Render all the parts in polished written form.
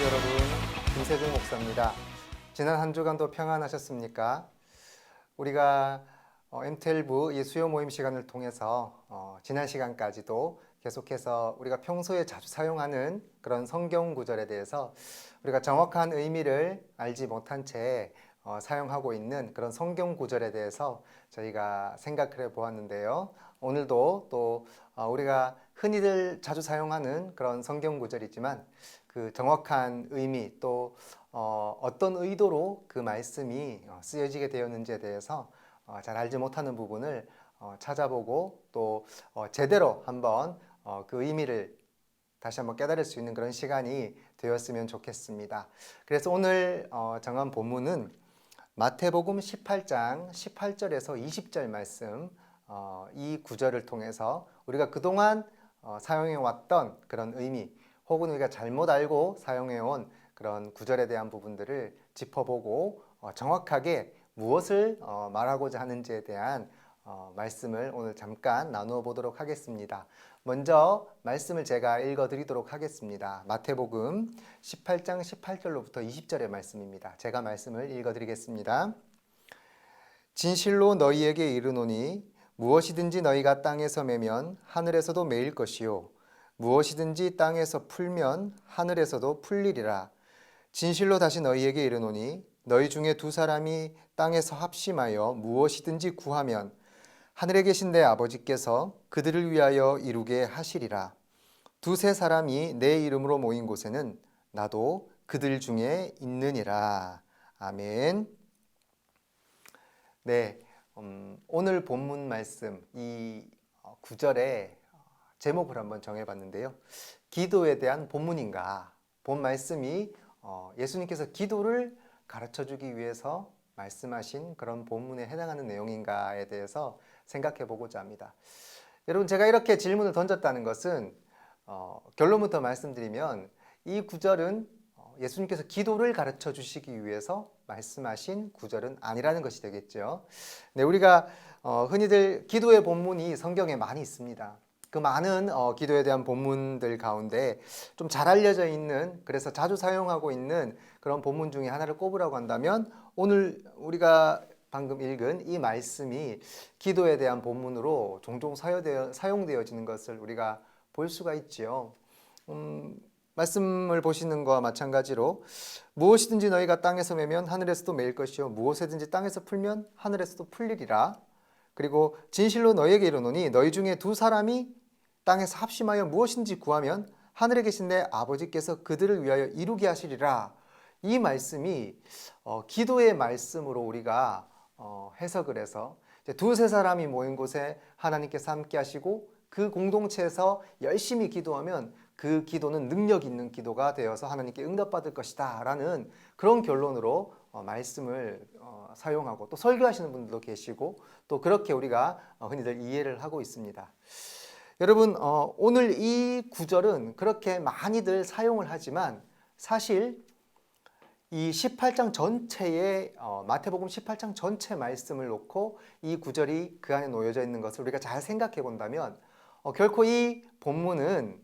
여러분, 김세중 목사입니다. 지난 한 주간도 평안하셨습니까? 우리가 M12 이 수요 모임 시간을 통해서 지난 시간까지도 계속해서 우리가 평소에 자주 사용하는 그런 성경 구절에 대해서 우리가 정확한 의미를 알지 못한 채 사용하고 있는 그런 성경 구절에 대해서 저희가 생각을 해 보았는데요. 오늘도 또 우리가 흔히들 자주 사용하는 그런 성경 구절이지만 그 정확한 의미 또 어떤 의도로 그 말씀이 쓰여지게 되었는지에 대해서 잘 알지 못하는 부분을 찾아보고 또 제대로 한번 그 의미를 다시 한번 깨달을 수 있는 그런 시간이 되었으면 좋겠습니다. 그래서 오늘 정한 본문은 마태복음 18장 18절에서 20절 말씀, 이 구절을 통해서 우리가 그동안 사용해 왔던 그런 의미 혹은 우리가 잘못 알고 사용해 온 그런 구절에 대한 부분들을 짚어보고 정확하게 무엇을 말하고자 하는지에 대한 말씀을 오늘 잠깐 나누어 보도록 하겠습니다. 먼저 말씀을 제가 읽어 드리도록 하겠습니다. 마태복음 18장 18절로부터 20절의 말씀입니다. 제가 말씀을 읽어 드리겠습니다. 진실로 너희에게 이르노니 무엇이든지 너희가 땅에서 매면 하늘에서도 매일 것이요 무엇이든지 땅에서 풀면 하늘에서도 풀리리라. 진실로 다시 너희에게 이르노니 너희 중에 두 사람이 땅에서 합심하여 무엇이든지 구하면 하늘에 계신 내 아버지께서 그들을 위하여 이루게 하시리라. 두세 사람이 내 이름으로 모인 곳에는 나도 그들 중에 있느니라. 아멘. 네, 오늘 본문 말씀 이 구절의 제목을 한번 정해봤는데요. 기도에 대한 본문인가? 본 말씀이 예수님께서 기도를 가르쳐주기 위해서 말씀하신 그런 본문에 해당하는 내용인가에 대해서 생각해 보고자 합니다. 여러분, 제가 이렇게 질문을 던졌다는 것은 결론부터 말씀드리면 이 구절은 예수님께서 기도를 가르쳐 주시기 위해서 말씀하신 구절은 아니라는 것이 되겠죠. 네, 우리가 흔히들 기도의 본문이 성경에 많이 있습니다. 그 많은 기도에 대한 본문들 가운데 좀 잘 알려져 있는, 그래서 자주 사용하고 있는 그런 본문 중에 하나를 꼽으라고 한다면 오늘 우리가 방금 읽은 이 말씀이 기도에 대한 본문으로 종종 사용되어지는 것을 우리가 볼 수가 있지요. 말씀을 보시는 것과 마찬가지로 무엇이든지 너희가 땅에서 매면 하늘에서도 매일 것이요 무엇이든지 땅에서 풀면 하늘에서도 풀리리라. 그리고 진실로 너희에게 이르노니 너희 중에 두 사람이 땅에서 합심하여 무엇인지 구하면 하늘에 계신 내 아버지께서 그들을 위하여 이루게 하시리라. 이 말씀이 기도의 말씀으로 우리가 해석을 해서 두세 사람이 모인 곳에 하나님께서 함께 하시고 그 공동체에서 열심히 기도하면 그 기도는 능력 있는 기도가 되어서 하나님께 응답받을 것이다 라는 그런 결론으로 말씀을 사용하고 또 설교하시는 분들도 계시고 또 그렇게 우리가 흔히들 이해를 하고 있습니다. 여러분, 오늘 이 구절은 그렇게 많이들 사용을 하지만 사실 이 18장 전체의 마태복음 18장 전체 말씀을 놓고 이 구절이 그 안에 놓여져 있는 것을 우리가 잘 생각해 본다면 결코 이 본문은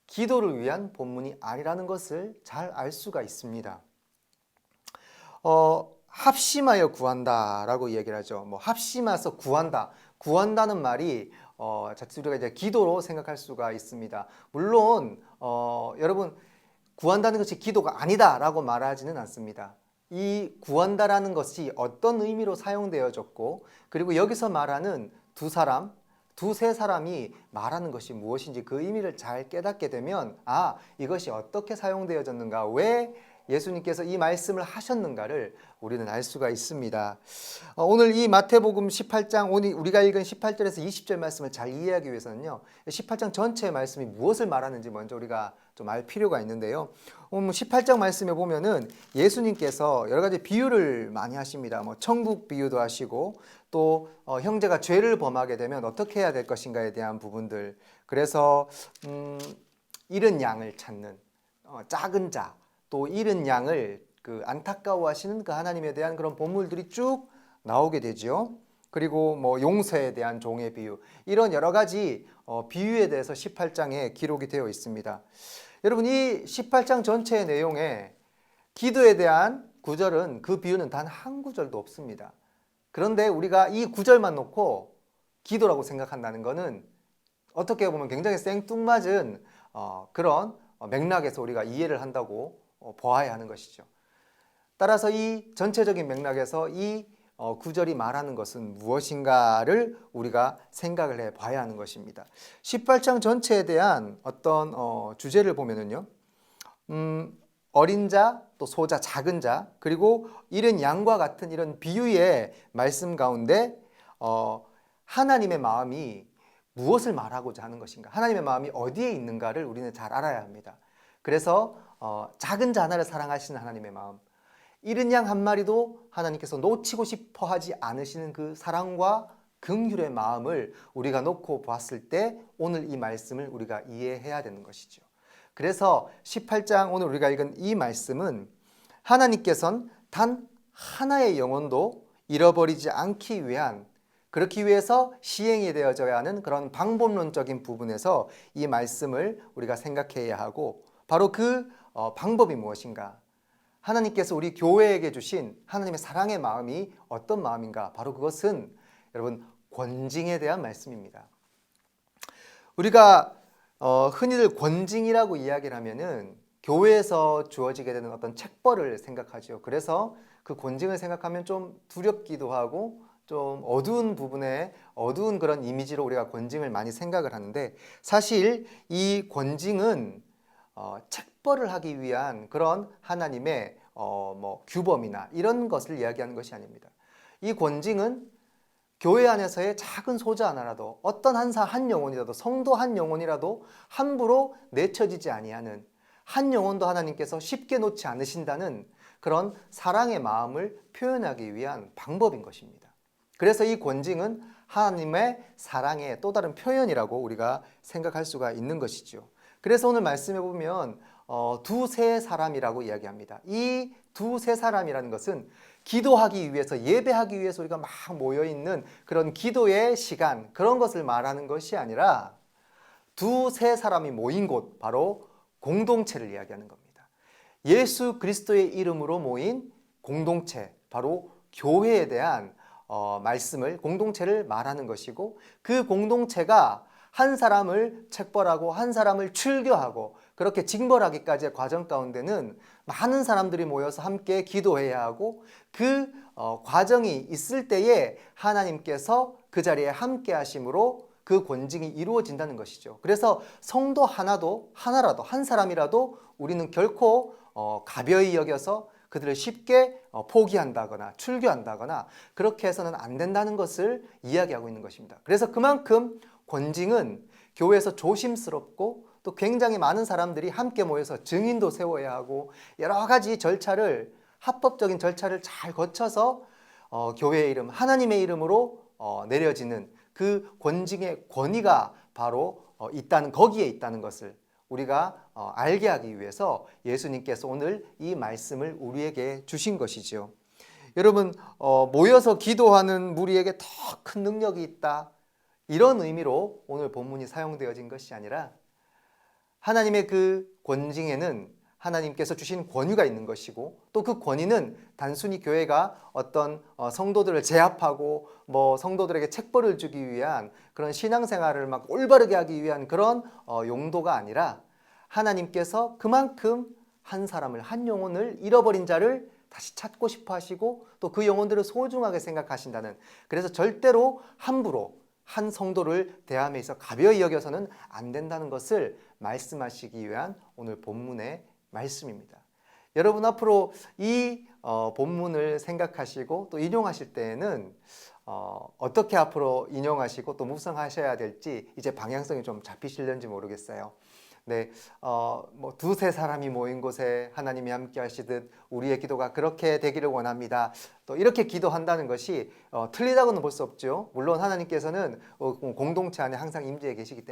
기도를 위한 본문이 아니라는 것을 잘 알 수가 있습니다. 합심하여 구한다라고 얘기를 하죠. 뭐 합심해서 구한다. 구한다는 말이 자칫 우리가 이제 기도로 생각할 수가 있습니다. 물론 여러분 구한다는 것이 기도가 아니다라고 말하지는 않습니다. 이 구한다라는 것이 어떤 의미로 사용되어졌고 그리고 여기서 말하는 두 사람, 두세 사람이 말하는 것이 무엇인지 그 의미를 잘 깨닫게 되면 이것이 어떻게 사용되어졌는가, 왜 예수님께서 이 말씀을 하셨는가를 우리는 알 수가 있습니다. 오늘 이 마태복음 18장, 오늘 우리가 읽은 18절에서 20절 말씀을 잘 이해하기 위해서는요 18장 전체의 말씀이 무엇을 말하는지 먼저 우리가 좀 알 필요가 있는데요. 18장 말씀에 보면은 예수님께서 여러 가지 비유를 많이 하십니다. 뭐 천국 비유도 하시고 또 형제가 죄를 범하게 되면 어떻게 해야 될 것인가에 대한 부분들, 그래서 잃은 양을 찾는 작은 자, 또 잃은 양을 그 안타까워하시는 그 하나님에 대한 그런 본물들이 쭉 나오게 되죠. 그리고 뭐 용서에 대한 종의 비유, 이런 여러 가지 비유에 대해서 18장에 기록이 되어 있습니다. 여러분, 이 18장 전체의 내용에 기도에 대한 구절은, 그 비유는 단 한 구절도 없습니다. 그런데 우리가 이 구절만 놓고 기도라고 생각한다는 것은 어떻게 보면 굉장히 생뚱맞은 그런 맥락에서 우리가 이해를 한다고 보아야 하는 것이죠. 따라서 이 전체적인 맥락에서 이 구절이 말하는 것은 무엇인가를 우리가 생각을 해 봐야 하는 것입니다. 18장 전체에 대한 어떤 주제를 보면은요, 어린 자, 또 소자, 작은 자, 그리고 이른 양과 같은 이런 비유의 말씀 가운데 하나님의 마음이 무엇을 말하고자 하는 것인가, 하나님의 마음이 어디에 있는가를 우리는 잘 알아야 합니다. 그래서 작은 자 하나를 사랑하시는 하나님의 마음, 이른 양 한 마리도 하나님께서 놓치고 싶어 하지 않으시는 그 사랑과 긍휼의 마음을 우리가 놓고 보았을 때 오늘 이 말씀을 우리가 이해해야 되는 것이죠. 그래서 18장 오늘 우리가 읽은 이 말씀은 하나님께서는 단 하나의 영혼도 잃어버리지 않기 위한, 그렇기 위해서 시행이 되어져야 하는 그런 방법론적인 부분에서 이 말씀을 우리가 생각해야 하고, 바로 그 방법이 무엇인가, 하나님께서 우리 교회에게 주신 하나님의 사랑의 마음이 어떤 마음인가, 바로 그것은 여러분 권징에 대한 말씀입니다. 우리가 흔히들 권징이라고 이야기를 하면은 교회에서 주어지게 되는 어떤 책벌을 생각하죠. 그래서 그 권징을 생각하면 좀 두렵기도 하고 좀 어두운 부분에 어두운 그런 이미지로 우리가 권징을 많이 생각을 하는데, 사실 이 권징은 책벌을 하기 위한 그런 하나님의 규범이나 이런 것을 이야기하는 것이 아닙니다. 이 권징은 교회 안에서의 작은 소자 하나라도, 어떤 한 영혼이라도, 성도 한 영혼이라도 함부로 내쳐지지 아니하는, 한 영혼도 하나님께서 쉽게 놓지 않으신다는 그런 사랑의 마음을 표현하기 위한 방법인 것입니다. 그래서 이 권징은 하나님의 사랑의 또 다른 표현이라고 우리가 생각할 수가 있는 것이죠. 그래서 오늘 말씀해 보면 두세 사람이라고 이야기합니다. 이 두세 사람이라는 것은 기도하기 위해서, 예배하기 위해서 우리가 막 모여있는 그런 기도의 시간, 그런 것을 말하는 것이 아니라 두세 사람이 모인 곳, 바로 공동체를 이야기하는 겁니다. 예수 그리스도의 이름으로 모인 공동체, 바로 교회에 대한 말씀을, 공동체를 말하는 것이고, 그 공동체가 한 사람을 책벌하고 한 사람을 출교하고 그렇게 징벌하기까지의 과정 가운데는 많은 사람들이 모여서 함께 기도해야 하고, 그 과정이 있을 때에 하나님께서 그 자리에 함께 하심으로 그 권징이 이루어진다는 것이죠. 그래서 성도 하나라도 한 사람이라도 우리는 결코 가벼이 여겨서 그들을 쉽게 포기한다거나 출교한다거나 그렇게 해서는 안 된다는 것을 이야기하고 있는 것입니다. 그래서 그만큼 권징은 교회에서 조심스럽고 또 굉장히 많은 사람들이 함께 모여서 증인도 세워야 하고 여러 가지 절차를, 합법적인 절차를 잘 거쳐서 교회의 이름, 하나님의 이름으로 내려지는 그 권징의 권위가 바로 거기에 있다는 것을 우리가 알게 하기 위해서 예수님께서 오늘 이 말씀을 우리에게 주신 것이죠. 여러분, 모여서 기도하는 무리에게 더 큰 능력이 있다, 이런 의미로 오늘 본문이 사용되어진 것이 아니라, 하나님의 그 권징에는 하나님께서 주신 권위가 있는 것이고, 또 그 권위는 단순히 교회가 어떤 성도들을 제압하고 성도들에게 책벌을 주기 위한 그런 신앙생활을 막 올바르게 하기 위한 그런 용도가 아니라, 하나님께서 그만큼 한 사람을, 한 영혼을 잃어버린 자를 다시 찾고 싶어 하시고 또 그 영혼들을 소중하게 생각하신다는, 그래서 절대로 함부로 한 성도를 대함에 있어 가벼이 여겨서는 안 된다는 것을 말씀하시기 위한 오늘 본문의 말씀입니다. 여러분, 앞으로 이 본문을 생각하시고 또 인용하실 때에는 어떻게 앞으로 인용하시고 또 묵상하셔야 될지 이제 방향성이 좀 잡히실는지 모르겠어요. 네, 두세 사람이 모인 곳에 하나님이 함께 하시듯 우리의 기도가 그렇게 되기를 원합니다. 또 이렇게 기도한다는 것이 틀리다고는 볼 수 없죠. 물론 하나님께서는 공동체 안에 항상 임재해 계시기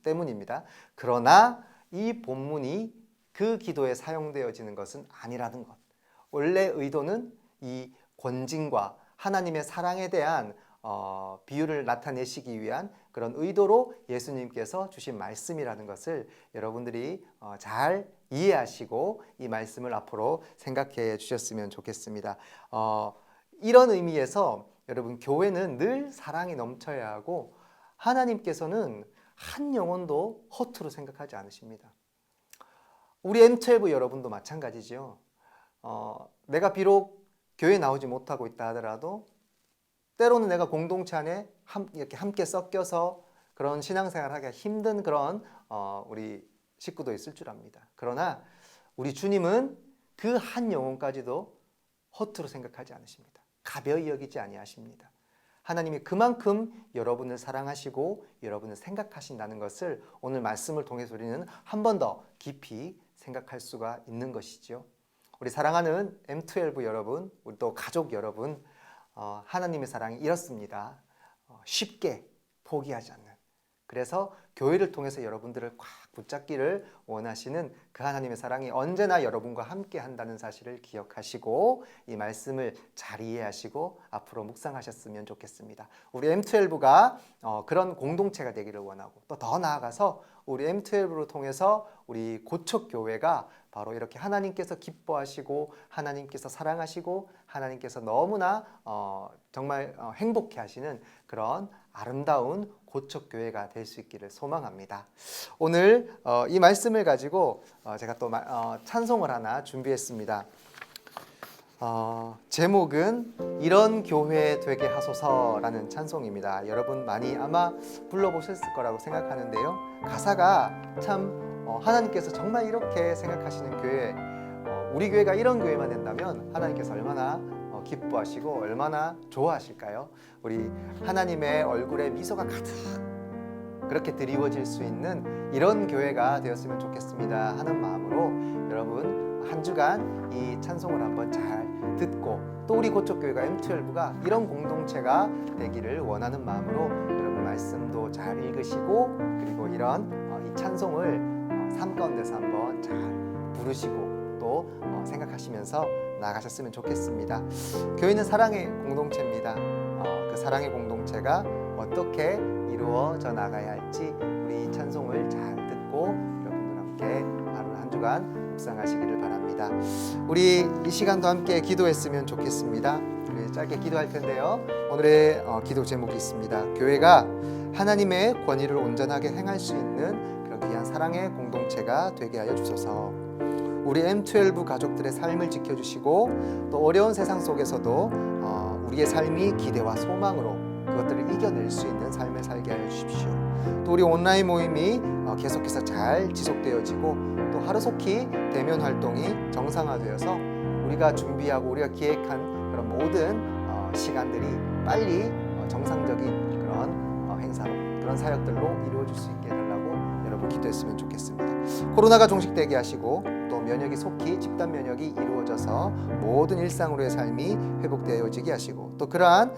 때문입니다. 그러나 이 본문이 그 기도에 사용되어지는 것은 아니라는 것. 원래 의도는 이 권징과 하나님의 사랑에 대한 비유를 나타내시기 위한 그런 의도로 예수님께서 주신 말씀이라는 것을 여러분들이 잘 이해하시고 이 말씀을 앞으로 생각해 주셨으면 좋겠습니다. 이런 의미에서 여러분, 교회는 늘 사랑이 넘쳐야 하고 하나님께서는 한 영혼도 허투루 생각하지 않으십니다. 우리 M12 여러분도 마찬가지죠. 내가 비록 교회에 나오지 못하고 있다 하더라도 때로는 내가 공동체 안에 이렇게 함께 섞여서 그런 신앙생활하기가 힘든 그런 우리 식구도 있을 줄 압니다. 그러나 우리 주님은 그 한 영혼까지도 허투루 생각하지 않으십니다. 가벼이 여기지 아니하십니다. 하나님이 그만큼 여러분을 사랑하시고 여러분을 생각하신다는 것을 오늘 말씀을 통해서 우리는 한 번 더 깊이 생각할 수가 있는 것이죠. 우리 사랑하는 M12 여러분, 우리 또 가족 여러분, 하나님의 사랑이 이렇습니다. 쉽게 포기하지 않는. 그래서 교회를 통해서 여러분들을 꽉 붙잡기를 원하시는 그 하나님의 사랑이 언제나 여러분과 함께 한다는 사실을 기억하시고 이 말씀을 잘 이해하시고 앞으로 묵상하셨으면 좋겠습니다. 우리 M12가 그런 공동체가 되기를 원하고 또 더 나아가서 우리 M12를 통해서 우리 고척교회가 바로 이렇게 하나님께서 기뻐하시고 하나님께서 사랑하시고 하나님께서 너무나 정말 행복해 하시는 그런 아름다운 고척교회가 될 수 있기를 소망합니다. 오늘 이 말씀을 가지고 제가 또 찬송을 하나 준비했습니다. 제목은 이런 교회 되게 하소서라는 찬송입니다. 여러분 많이 아마 불러보셨을 거라고 생각하는데요. 가사가 참 하나님께서 정말 이렇게 생각하시는 교회, 우리 교회가 이런 교회만 된다면 하나님께서 얼마나 기뻐하시고 얼마나 좋아하실까요? 우리 하나님의 얼굴에 미소가 가득 그렇게 드리워질 수 있는 이런 교회가 되었으면 좋겠습니다 하는 마음으로 여러분 한 주간 이 찬송을 한번 잘 듣고 또 우리 고척교회가 M12가 이런 공동체가 되기를 원하는 마음으로 여러분 말씀도 잘 읽으시고 그리고 이런 이 찬송을 삶 가운데서 한번 잘 부르시고 또 생각하시면서 나아가셨으면 좋겠습니다. 교회는 사랑의 공동체입니다. 그 사랑의 공동체가 어떻게 이루어져 나가야 할지 우리 찬송을 잘 듣고 여러분들 함께 하루 한 주간 묵상하시기를 바랍니다. 우리 이 시간도 함께 기도했으면 좋겠습니다. 우리 짧게 기도할 텐데요. 오늘의 기도 제목이 있습니다. 교회가 하나님의 권위를 온전하게 행할 수 있는 그런 귀한 사랑의 공동체가 되게 하여 주소서. 우리 M12 가족들의 삶을 지켜주시고 또 어려운 세상 속에서도 우리의 삶이 기대와 소망으로 그것들을 이겨낼 수 있는 삶을 살게 하여 주십시오. 또 우리 온라인 모임이 계속해서 잘 지속되어지고 또 하루속히 대면 활동이 정상화되어서 우리가 준비하고 우리가 기획한 그런 모든 시간들이 빨리 정상적인 그런 행사로 그런 사역들로 이루어질 수 있게 해달라고 여러분 기도했으면 좋겠습니다. 코로나가 종식되게 하시고 또 면역이 속히 집단 면역이 이루어져서 모든 일상으로의 삶이 회복되어지게 하시고 또 그러한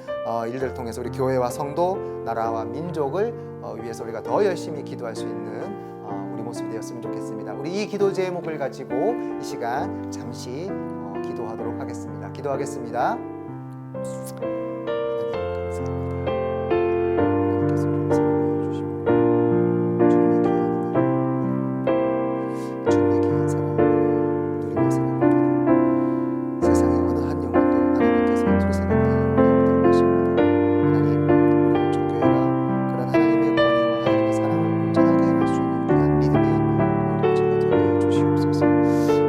일들을 통해서 우리 교회와 성도, 나라와 민족을 위해서 우리가 더 열심히 기도할 수 있는 우리 모습이 되었으면 좋겠습니다. 우리 이 기도 제목을 가지고 이 시간 잠시 기도하도록 하겠습니다. 기도하겠습니다.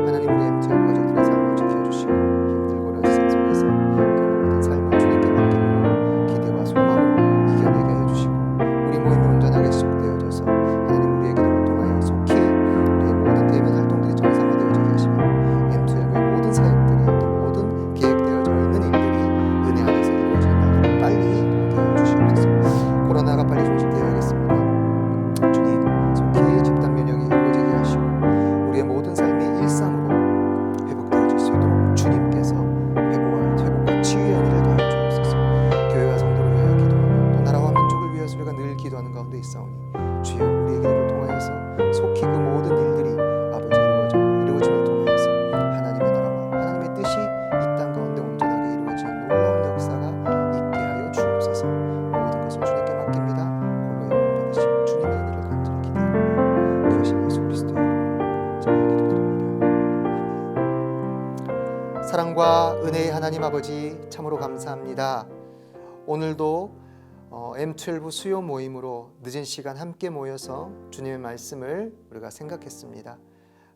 하나님 우리 MT 가족들의 삶을 지켜주시고 힘들고 어려운 세상 속에서 그 모든 삶을 주님께 하나님 아버지 참으로 감사합니다. 오늘도 M12 수요 모임으로 늦은 시간 함께 모여서 주님의 말씀을 우리가 생각했습니다.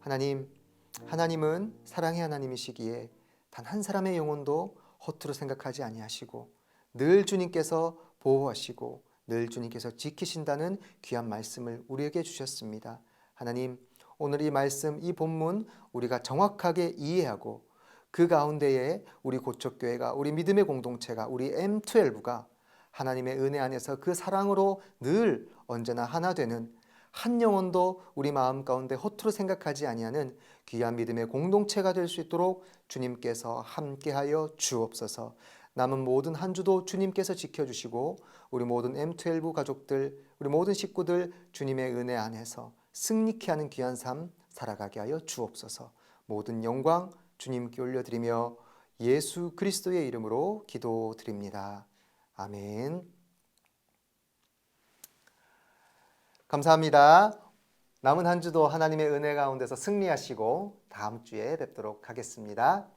하나님은 사랑의 하나님이시기에 단 한 사람의 영혼도 허투루 생각하지 아니하시고 늘 주님께서 보호하시고 늘 주님께서 지키신다는 귀한 말씀을 우리에게 주셨습니다. 하나님, 오늘 이 말씀, 이 본문 우리가 정확하게 이해하고 그 가운데에 우리 고척교회가, 우리 믿음의 공동체가, 우리 M12가 하나님의 은혜 안에서 그 사랑으로 늘 언제나 하나 되는, 한 영혼도 우리 마음 가운데 허투루 생각하지 아니하는 귀한 믿음의 공동체가 될 수 있도록 주님께서 함께하여 주옵소서. 남은 모든 한 주도 주님께서 지켜주시고 우리 모든 M12 가족들, 우리 모든 식구들 주님의 은혜 안에서 승리케 하는 귀한 삶 살아가게 하여 주옵소서. 모든 영광 주님께 올려드리며 예수 그리스도의 이름으로 기도드립니다. 아멘. 감사합니다. 남은 한 주도 하나님의 은혜 가운데서 승리하시고 다음 주에 뵙도록 하겠습니다.